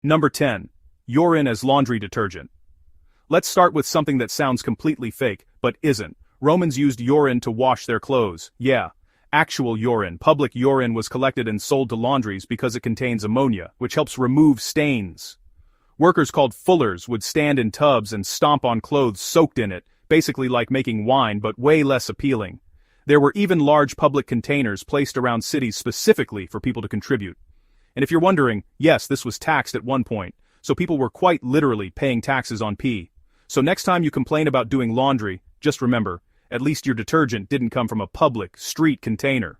Number 10. Urine as laundry detergent. Let's start with something that sounds completely fake, but isn't. Romans used urine to wash their clothes. Yeah. Actual urine, public urine, was collected and sold to laundries because it contains ammonia, which helps remove stains. Workers called fullers would stand in tubs and stomp on clothes soaked in it, basically like making wine but way less appealing. There were even large public containers placed around cities specifically for people to contribute. And if you're wondering, yes, this was taxed at one point, so people were quite literally paying taxes on pee. So next time you complain about doing laundry, just remember, at least your detergent didn't come from a public, street container.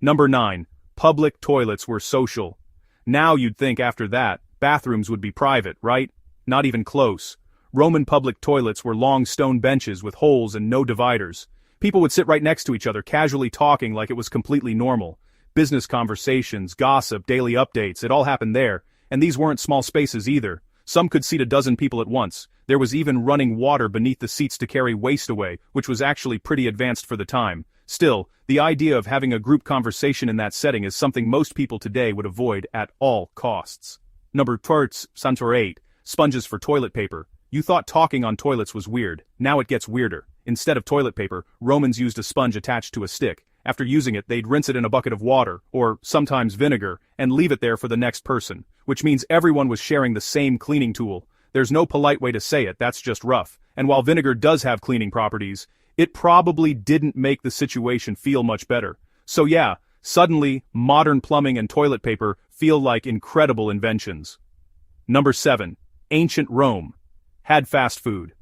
Number 9. Public toilets were social. Now you'd think after that, bathrooms would be private, right? Not even close. Roman public toilets were long stone benches with holes and no dividers. People would sit right next to each other, casually talking like it was completely normal. Business conversations, gossip, daily updates, it all happened there, and these weren't small spaces either. Some could seat a dozen people at once. There was even running water beneath the seats to carry waste away, which was actually pretty advanced for the time. Still, the idea of having a group conversation in that setting is something most people today would avoid at all costs. Number 8. Sponges for toilet paper. You thought talking on toilets was weird. Now it gets weirder. Instead of toilet paper, Romans used a sponge attached to a stick. After using it, they'd rinse it in a bucket of water, or sometimes vinegar, and leave it there for the next person, which means everyone was sharing the same cleaning tool. There's no polite way to say it, that's just rough. And while vinegar does have cleaning properties, it probably didn't make the situation feel much better. So yeah, suddenly, modern plumbing and toilet paper feel like incredible inventions. Number 7. Ancient Rome. Had fast food.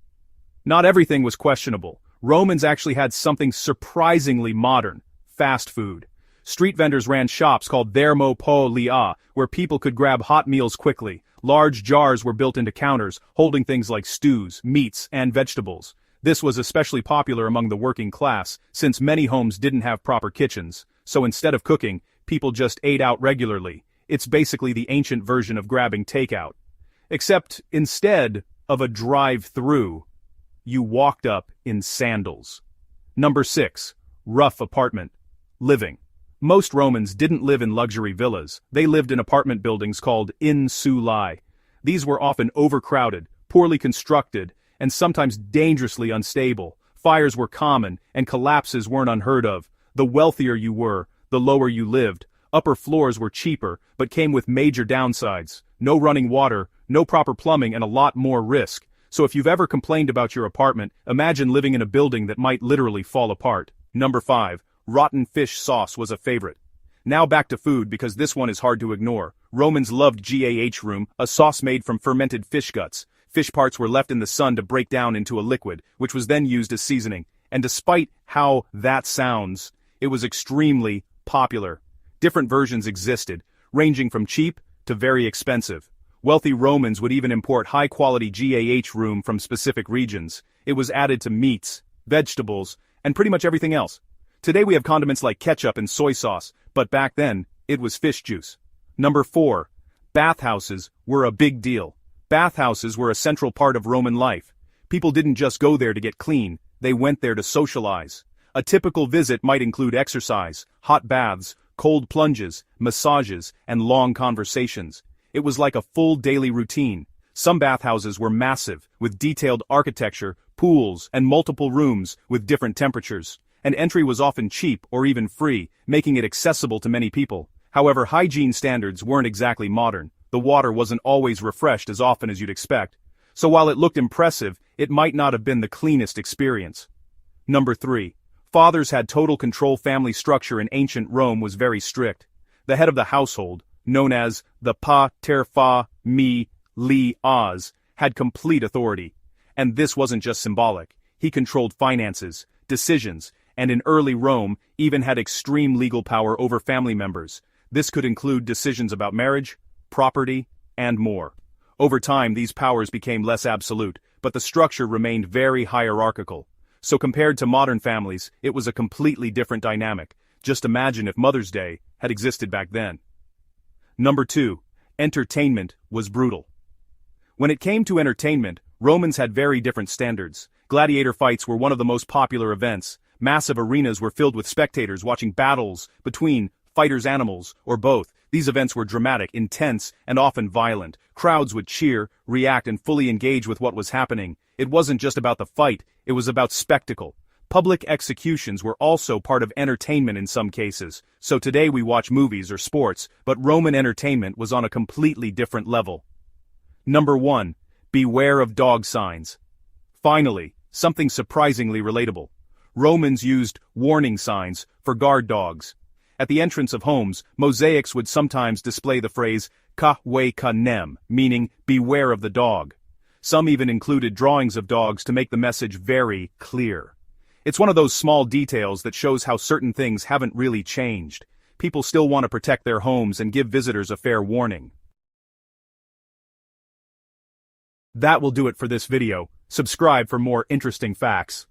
Not everything was questionable. Romans actually had something surprisingly modern. Fast food. Street vendors ran shops called thermopolia, where people could grab hot meals quickly. Large jars were built into counters, holding things like stews, meats, and vegetables. This was especially popular among the working class, since many homes didn't have proper kitchens. So instead of cooking, people just ate out regularly. It's basically the ancient version of grabbing takeout. Except instead of a drive-through, you walked up in sandals. Number 6. Rough apartment. Living. Most Romans didn't live in luxury villas. They lived in apartment buildings called Insulae. These were often overcrowded, poorly constructed, and sometimes dangerously unstable. Fires were common, and collapses weren't unheard of. The wealthier you were, the lower you lived. Upper floors were cheaper, but came with major downsides. No running water, no proper plumbing, and a lot more risk. So if you've ever complained about your apartment, imagine living in a building that might literally fall apart. Number 5. Rotten fish sauce was a favorite. Now back to food, because this one is hard to ignore. Romans loved Gladiators, a sauce made from fermented fish guts. Fish parts were left in the sun to break down into a liquid, which was then used as seasoning. And despite how that sounds, it was extremely popular. Different versions existed, ranging from cheap to very expensive. Wealthy Romans would even import high-quality Gladiators from specific regions. It was added to meats, vegetables, and pretty much everything else. Today we have condiments like ketchup and soy sauce, but back then, it was fish juice. Number 4. Bathhouses were a big deal. Bathhouses were a central part of Roman life. People didn't just go there to get clean, they went there to socialize. A typical visit might include exercise, hot baths, cold plunges, massages, and long conversations. It was like a full daily routine. Some bathhouses were massive, with detailed architecture, pools, and multiple rooms with different temperatures. And entry was often cheap or even free, making it accessible to many people. However, hygiene standards weren't exactly modern. The water wasn't always refreshed as often as you'd expect. So while it looked impressive, it might not have been the cleanest experience. Number 3. Fathers had total control. Family structure in ancient Rome was very strict. The head of the household, known as the pater familias, had complete authority. And this wasn't just symbolic. He controlled finances, decisions, and in early Rome, even had extreme legal power over family members. This could include decisions about marriage, property, and more. Over time, these powers became less absolute, but the structure remained very hierarchical. So compared to modern families, it was a completely different dynamic. Just imagine if Mother's Day had existed back then. Number 2. Entertainment was brutal. When it came to entertainment, Romans had very different standards. Gladiator fights were one of the most popular events. Massive arenas were filled with spectators watching battles between fighters, animals, or both. These events were dramatic, intense, and often violent. Crowds would cheer, react, and fully engage with what was happening. It wasn't just about the fight, it was about spectacle. Public executions were also part of entertainment in some cases, so today we watch movies or sports, but Roman entertainment was on a completely different level. Number 1. Beware of dog signs. Finally, something surprisingly relatable. Romans used warning signs for guard dogs. At the entrance of homes, mosaics would sometimes display the phrase "ka we ka nem," meaning beware of the dog. Some even included drawings of dogs to make the message very clear. It's one of those small details that shows how certain things haven't really changed. People still want to protect their homes and give visitors a fair warning. That will do it for this video. Subscribe for more interesting facts.